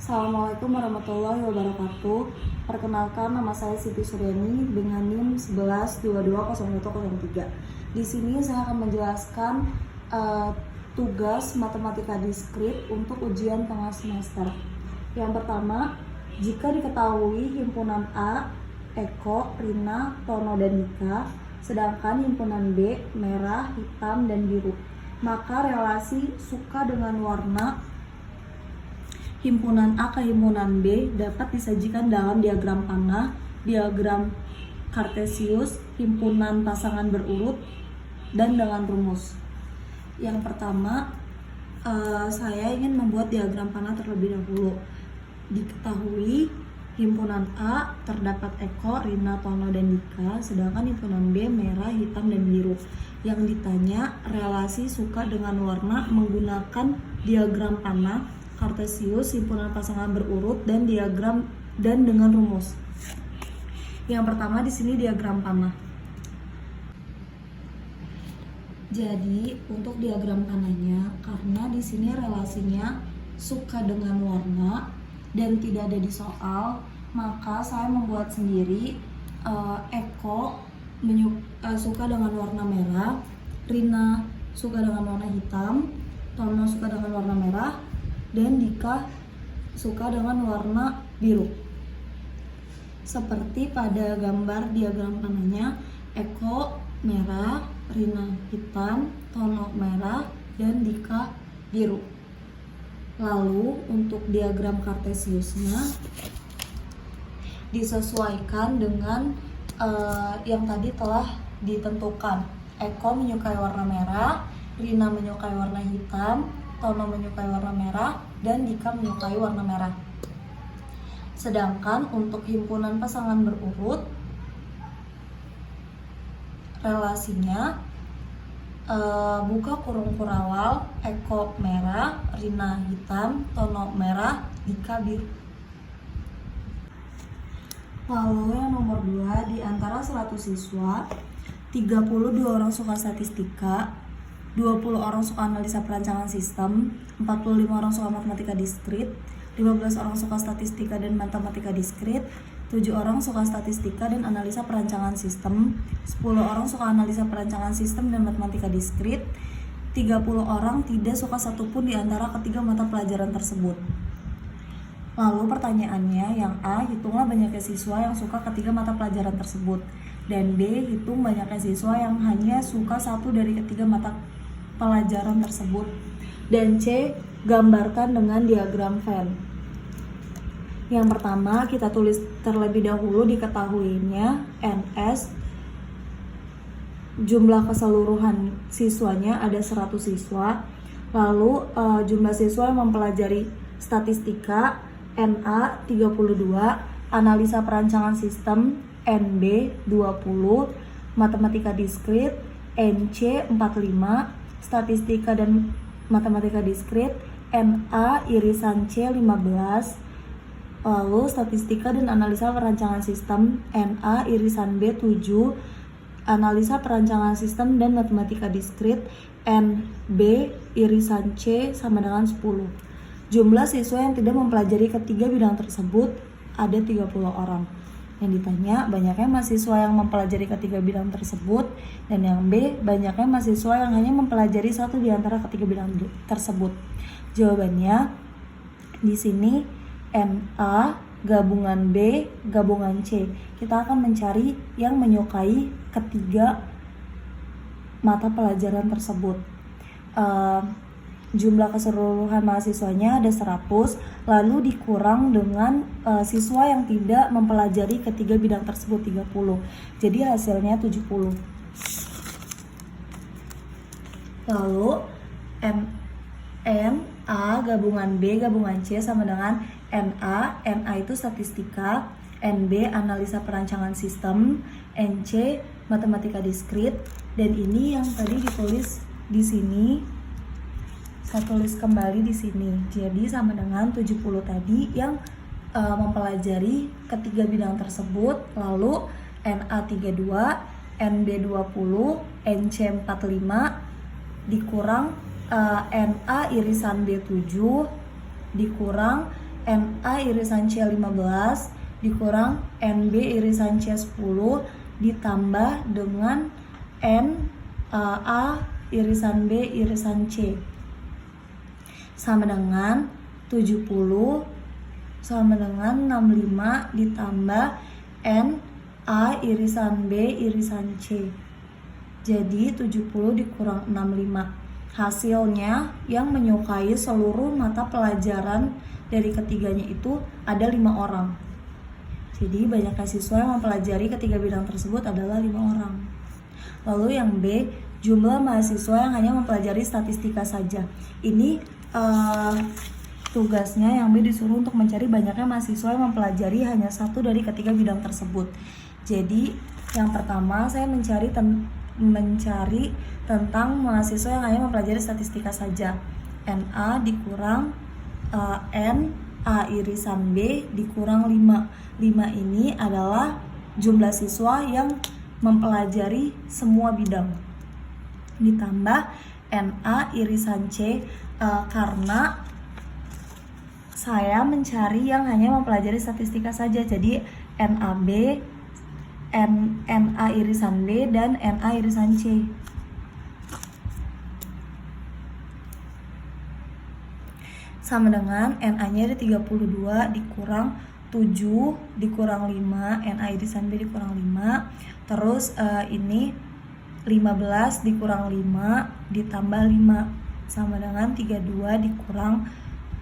Assalamualaikum warahmatullahi wabarakatuh. Perkenalkan, nama saya Siti Suryani dengan NIM 11220103. Di sini saya akan menjelaskan tugas matematika diskrit untuk ujian tengah semester. Yang pertama, jika diketahui himpunan A, Eko, Rina, Tono, dan Dika, sedangkan himpunan B, merah, hitam, dan biru, maka relasi suka dengan warna himpunan A ke himpunan B dapat disajikan dalam diagram panah, diagram kartesius, himpunan pasangan berurut, dan dengan rumus. Yang pertama, saya ingin membuat diagram panah terlebih dahulu. Diketahui himpunan A terdapat Eko, Rina, Tono, dan Dika, sedangkan himpunan B merah, hitam, dan biru. Yang ditanya relasi suka dengan warna menggunakan diagram panah, kartesius, himpunan pasangan berurut, dan diagram dan dengan rumus. Yang pertama di sini diagram panah. Jadi untuk diagram panahnya, karena di sini relasinya suka dengan warna dan tidak ada di soal, maka saya membuat sendiri. Eko suka dengan warna merah, Rina suka dengan warna hitam, Tono suka dengan warna merah, dan Dika suka dengan warna biru. Seperti pada gambar diagram panahnya, Eko merah, Rina hitam, Tono merah, dan Dika biru. Lalu untuk diagram kartesiusnya disesuaikan dengan yang tadi telah ditentukan. Eko menyukai warna merah, Rina menyukai warna hitam, Tono menyukai warna merah, dan Dika menyukai warna merah. Sedangkan untuk himpunan pasangan berurut, relasinya buka kurung kurawal, Eko merah, Rina hitam, Tono merah, Dika biru. Lalu yang nomor 2, di antara 100 siswa, 32 orang suka statistika, 20 orang suka analisa perancangan sistem, 45 orang suka matematika diskrit, 15 orang suka statistika dan matematika diskrit, 7 orang suka statistika dan analisa perancangan sistem, 10 orang suka analisa perancangan sistem dan matematika diskrit, 30 orang tidak suka satupun di antara ketiga mata pelajaran tersebut. Lalu pertanyaannya, yang A, hitunglah banyaknya siswa yang suka ketiga mata pelajaran tersebut, dan B, hitung banyaknya siswa yang hanya suka satu dari ketiga mata pelajaran tersebut, dan C, gambarkan dengan diagram Venn. Yang pertama, kita tulis terlebih dahulu diketahuinya NS, jumlah keseluruhan siswanya ada 100 siswa. Lalu jumlah siswa yang mempelajari statistika NA 32, analisa perancangan sistem NB 20, matematika diskrit NC 45, statistika dan matematika diskrit NA irisan C 15, lalu statistika dan analisa perancangan sistem NA irisan B 7, analisa perancangan sistem dan matematika diskrit NB irisan C sama dengan 10. Jumlah siswa yang tidak mempelajari ketiga bidang tersebut ada 30 orang. Yang ditanya banyaknya mahasiswa yang mempelajari ketiga bidang tersebut, dan yang B, banyaknya mahasiswa yang hanya mempelajari satu di antara ketiga bidang tersebut. Jawabannya di sini NA gabungan B gabungan C. Kita akan mencari yang menyukai ketiga mata pelajaran tersebut. Jumlah keseluruhan mahasiswanya ada 100, lalu dikurang dengan siswa yang tidak mempelajari ketiga bidang tersebut 30. Jadi hasilnya 70. Lalu NA gabungan B gabungan C sama dengan NA itu statistika, NB analisa perancangan sistem, NC matematika diskrit, dan ini yang tadi ditulis di sini saya tulis kembali di sini. Jadi sama dengan 70 tadi yang mempelajari ketiga bidang tersebut. Lalu NA 32, NB 20, NC 45 dikurang NA irisan B7 dikurang NA irisan C 15 dikurang NB irisan C 10 ditambah dengan A irisan B irisan C sama dengan 70 sama dengan 65 ditambah NA irisan B irisan C. Jadi 70 dikurang 65. Hasilnya yang menyukai seluruh mata pelajaran dari ketiganya itu ada 5 orang. Jadi banyaknya siswa yang mempelajari ketiga bidang tersebut adalah 5 orang. Lalu yang B, jumlah mahasiswa yang hanya mempelajari statistika saja. Ini tugasnya yang B disuruh untuk mencari banyaknya mahasiswa yang mempelajari hanya satu dari ketiga bidang tersebut. Jadi yang pertama saya mencari tentang mahasiswa yang hanya mempelajari statistika saja. NA dikurang NA irisan B dikurang 5. 5 ini adalah jumlah siswa yang mempelajari semua bidang. Ditambah NA irisan C karena saya mencari yang hanya mempelajari statistika saja. Jadi NA irisan B dan NA irisan C. Sama dengan NA-nya ada 32 dikurang 7 dikurang 5, NA irisan B dikurang 5. Terus ini 15 dikurang 5 ditambah 5 sama dengan 32 dikurang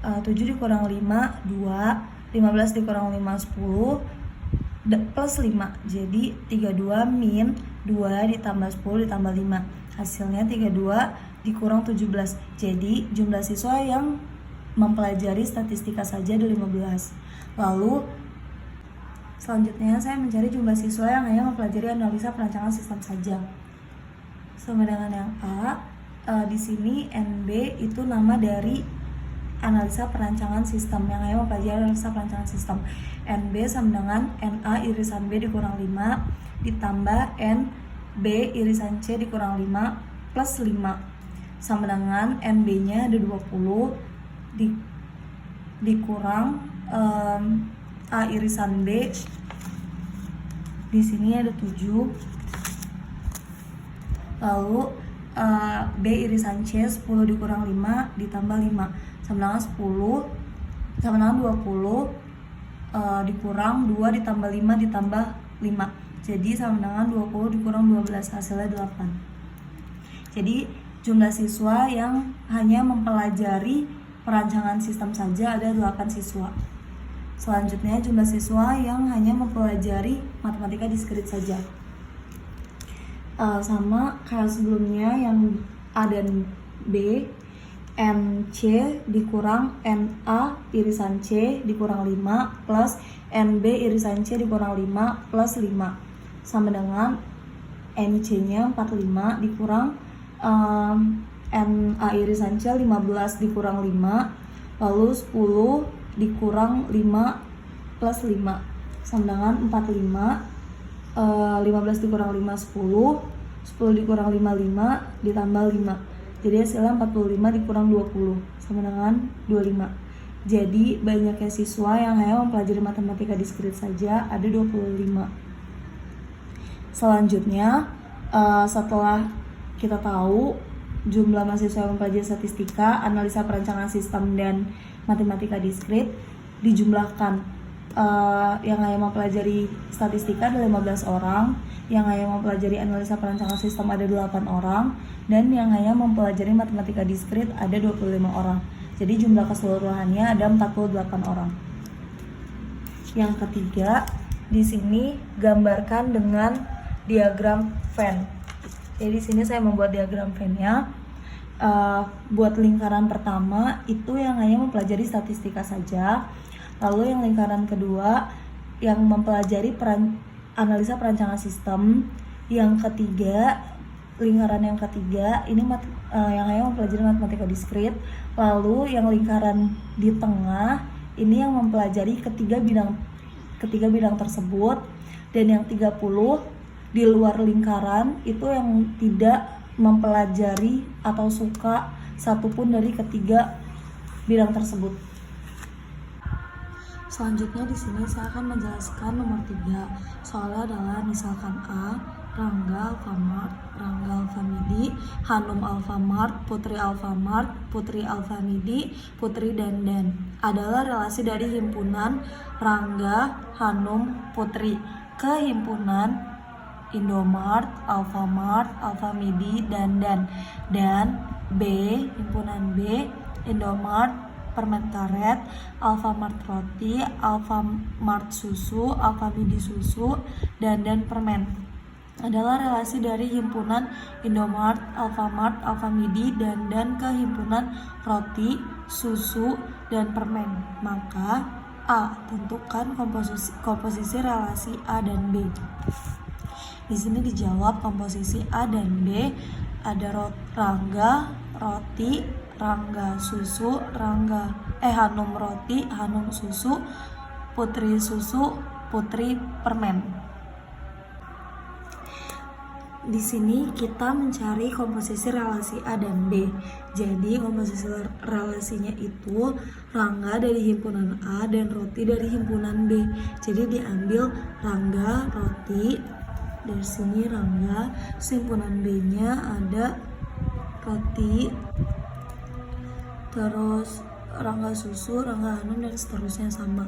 7 dikurang 5, 2. 15 dikurang 5, 10 plus 5. Jadi 32 min 2 ditambah 10 ditambah 5. Hasilnya 32 dikurang 17. Jadi jumlah siswa yang mempelajari statistika saja ada 15. Lalu selanjutnya saya mencari jumlah siswa yang hanya mempelajari analisa perancangan sistem saja. Sama dengan yang A, di sini NB itu nama dari analisa perancangan sistem yang hanya mempelajari analisa perancangan sistem. NB sama dengan NA irisan B dikurang 5 ditambah NB irisan C dikurang 5 plus 5 sama dengan NB-nya ada 20 dikurang A irisan B di sini ada 7. Lalu B irisan C 10 dikurang 5 ditambah 5 sama dengan 10 sama dengan 20 dikurang 2 ditambah 5 ditambah 5. Jadi sama dengan 20 dikurang 12 hasilnya 8. Jadi jumlah siswa yang hanya mempelajari perancangan sistem saja ada 8 siswa. Selanjutnya jumlah siswa yang hanya mempelajari matematika diskrit saja. Sama kayak sebelumnya yang A dan B, NC dikurang NA irisan C dikurang 5 plus NB irisan C dikurang 5 plus 5 sama dengan NC-nya 45 dikurang NA irisan C 15 dikurang 5 lalu 10 dikurang 5 plus 5 sama dengan 45. 15 dikurang 5 10 dikurang 5 5 ditambah 5. Jadi hasilnya 45 dikurang 20 sama dengan 25. Jadi banyaknya siswa yang hanya mempelajari matematika diskrit saja ada 25. Selanjutnya setelah kita tahu jumlah mahasiswa yang mempelajari statistika, analisa perancangan sistem dan matematika diskrit dijumlahkan. Yang hanya mempelajari statistika ada 15 orang, yang hanya mempelajari analisa perancangan sistem ada 8 orang, dan yang hanya mempelajari matematika diskrit ada 25 orang. Jadi jumlah keseluruhannya ada 48 orang. Yang ketiga, di sini gambarkan dengan diagram Venn. Jadi di sini saya membuat diagram Venn-nya. Buat lingkaran pertama itu yang hanya mempelajari statistika saja. Lalu yang lingkaran kedua yang mempelajari analisa perancangan sistem. Yang ketiga, lingkaran yang ketiga ini yang hanya mempelajari matematika diskrit. Lalu yang lingkaran di tengah ini yang mempelajari ketiga bidang tersebut. Dan yang 30 di luar lingkaran itu yang tidak mempelajari atau suka satupun dari ketiga bidang tersebut. Selanjutnya di sini saya akan menjelaskan nomor 3. Soalnya adalah misalkan A, Rangga Alfamart, Rangga Alfamidi, Hanum Alfamart, Putri Alfamart, Putri Alfamidi, Putri Dandan adalah relasi dari himpunan Rangga, Hanum, Putri ke himpunan Indomart, Alfamart, Alfamidi, Dandan, dan B, himpunan B, Indomart, permen karet, Alfamart roti, Alfamart susu, Alfamidi susu, dan permen adalah relasi dari himpunan Indomart, Alfamart, Alfamidi, dan ke himpunan roti, susu, dan permen. Maka A, tentukan komposisi relasi A dan B. Di sini dijawab komposisi A dan B ada Rangga roti, Rangga susu, Hanum roti, Hanum susu, Putri susu, Putri permen. Di sini kita mencari komposisi relasi A dan B. Jadi komposisi relasinya itu Rangga dari himpunan A dan roti dari himpunan B. Jadi diambil Rangga roti, dari sini Rangga, himpunan B-nya ada roti, terus Rangga susu, Rangga Hanum, dan seterusnya sama.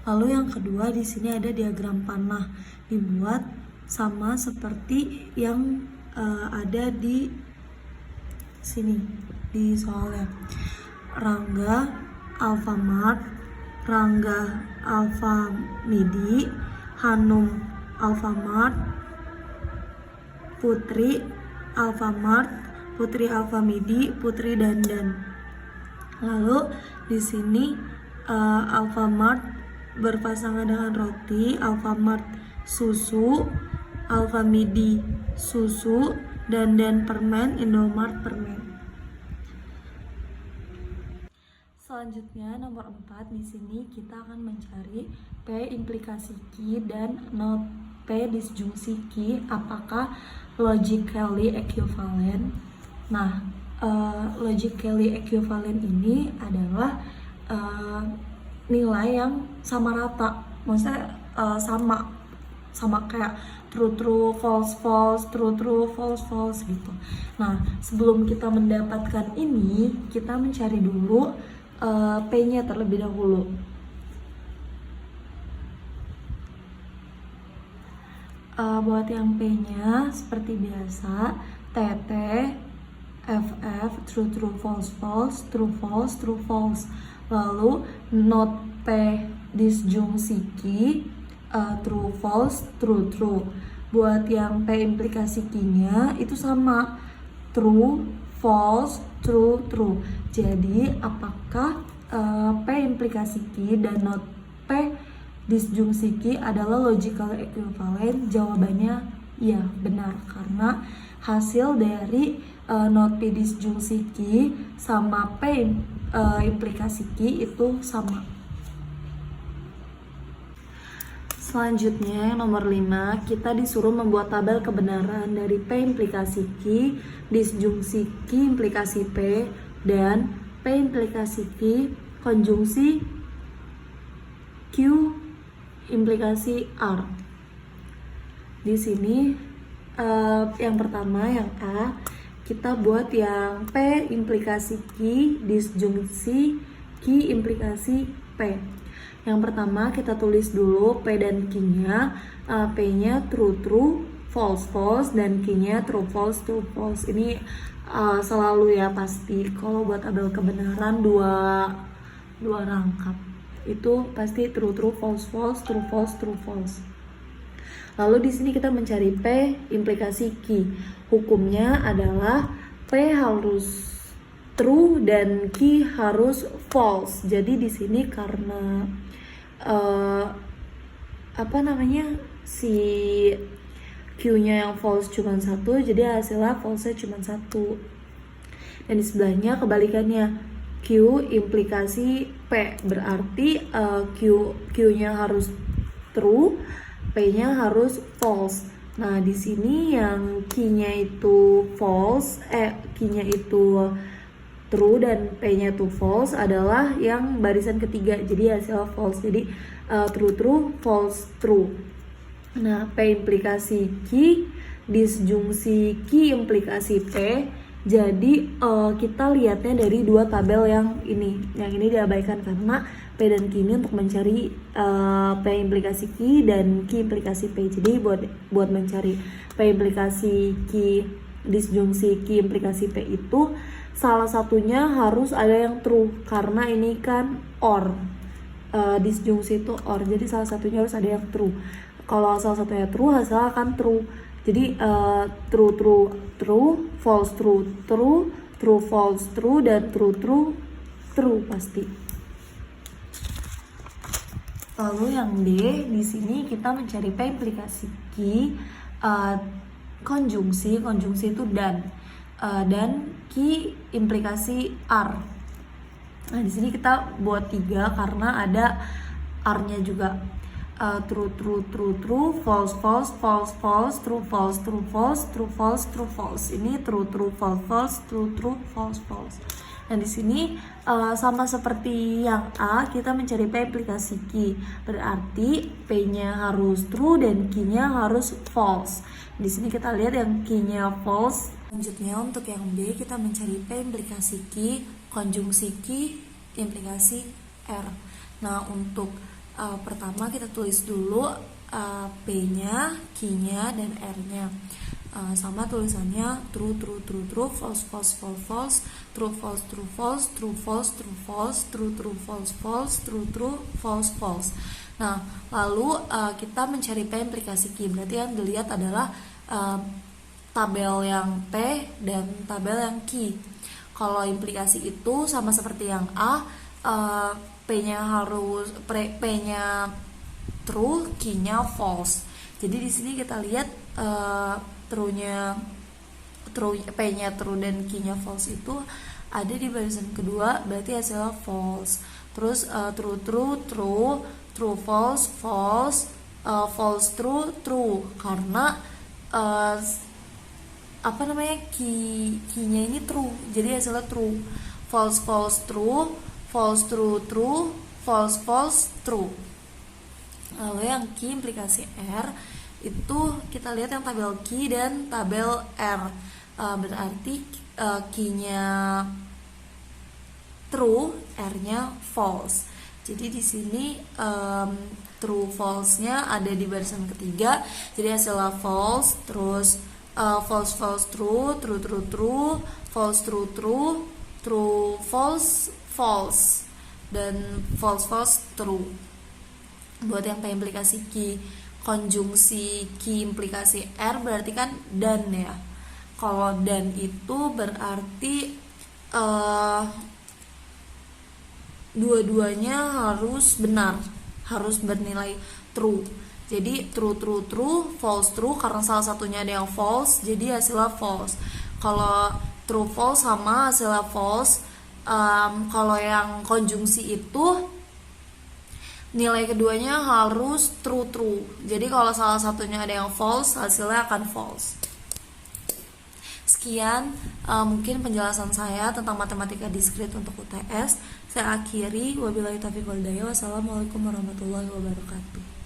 Lalu yang kedua di sini ada diagram panah, dibuat sama seperti yang ada di sini di soalnya. Rangga Alfamart, Rangga Alfamidi, Hanum Alfamart, Putri Alfamart, Putri Alfamidi, Putri Dandan. Lalu di sini Alfamart berpasangan dengan roti, Alfamart susu, Alfamidi susu, dan permen, Indomart permen. Selanjutnya nomor 4, di sini kita akan mencari P implikasi Q dan not P disjungsi Q apakah logically equivalent. Nah, logically equivalent ini adalah nilai yang sama rata, maksudnya sama kayak true false true false gitu. Nah, sebelum kita mendapatkan ini, kita mencari dulu P-nya terlebih dahulu. Buat yang P-nya seperti biasa, TT, FF, true false true false. Lalu not P disjungsi Q, true false true. Buat yang P implikasi Q-nya itu sama, true false true. Jadi apakah P implikasi Q dan not P disjungsi Q adalah logical equivalent? Jawabannya iya, benar, karena hasil dari not P disjungsi Q sama P implikasi Q itu sama. Selanjutnya yang nomor 5, kita disuruh membuat tabel kebenaran dari P implikasi Q, disjungsi Q implikasi P, dan P implikasi Q konjungsi Q implikasi R. Di sini yang pertama, yang A, kita buat yang P implikasi Q disjungsi Q implikasi P. Yang pertama kita tulis dulu P dan Q-nya. P-nya true false, dan Q-nya true false. Ini selalu ya, pasti kalau buat tabel kebenaran dua rangkap itu pasti true false true false. Lalu di sini kita mencari P implikasi Q. Hukumnya adalah P harus true dan Q harus false. Jadi di sini karena si Q-nya yang false cuma 1, jadi hasilnya false-nya cuma 1. Dan di sebelahnya kebalikannya, Q implikasi P, berarti Q-nya harus true, P-nya harus false. Nah, di sini yang Q-nya itu false, Q-nya itu true dan P-nya itu false adalah yang barisan ketiga, jadi hasilnya false. Jadi true true, false true. Nah, P implikasi Q, disjungsi Q implikasi P. Jadi kita lihatnya dari dua tabel yang ini. Yang ini diabaikan karena P dan Q ini untuk mencari P implikasi Q dan Q implikasi P. Jadi buat mencari P implikasi Q, disjungsi Q implikasi P itu salah satunya harus ada yang true karena ini kan OR. Disjungsi itu OR. Jadi salah satunya harus ada yang true. Kalau salah satunya true, hasilnya akan true. Jadi true true true, false true true, true false true, dan true true true pasti. Lalu yang D, di sini kita mencari P implikasi Q, konjungsi itu dan Q implikasi R. Nah, di sini kita buat 3 karena ada R-nya juga. True true true true, false false false false, true false true false, true false true false. Ini true true false false, true true false false. Nah, di sini sama seperti yang A, kita mencari P implikasi Q. Berarti P-nya harus true dan Q-nya harus false. Di sini kita lihat yang Q-nya false. Selanjutnya untuk yang B, kita mencari P implikasi Q, konjungsi Q implikasi R. Nah, untuk pertama kita tulis dulu P-nya, Q-nya, dan R-nya. Sama tulisannya true true true true, false false false false, true false true false, true false true false, true true false false, true true false false. Nah, lalu kita mencari P implikasi Q. Berarti yang dilihat adalah tabel yang P dan tabel yang Q. Kalau implikasi itu sama seperti yang A, P-nya true, Q-nya false. Jadi di sini kita lihat P-nya true dan Q-nya false itu ada di barisan kedua, berarti hasilnya false. Terus true true true, true false false, false true true, karena Q-nya ini true, jadi hasilnya true. False false true, false true true, false false true. Lalu yang Q implikasi R itu kita lihat yang tabel Q dan tabel R. Berarti Q-nya true, R-nya false. Jadi di sini true false-nya ada di barisan ketiga. Jadi hasilnya false, terus false false true, true true true, false true true, true false false, dan false false true. Buat yang P implikasi Q, konjungsi Q implikasi R berarti kan dan ya. Kalau dan itu berarti dua-duanya harus benar, harus bernilai true. Jadi true true true, false true, karena salah satunya ada yang false, jadi hasilnya false. Kalau true false sama hasilnya false. Kalau yang konjungsi itu nilai keduanya harus true true. Jadi kalau salah satunya ada yang false, hasilnya akan false. Sekian mungkin penjelasan saya tentang matematika diskrit untuk UTS. Saya akhiri, wabillahi taufiq wal hidayah. Wassalamualaikum warahmatullahi wabarakatuh.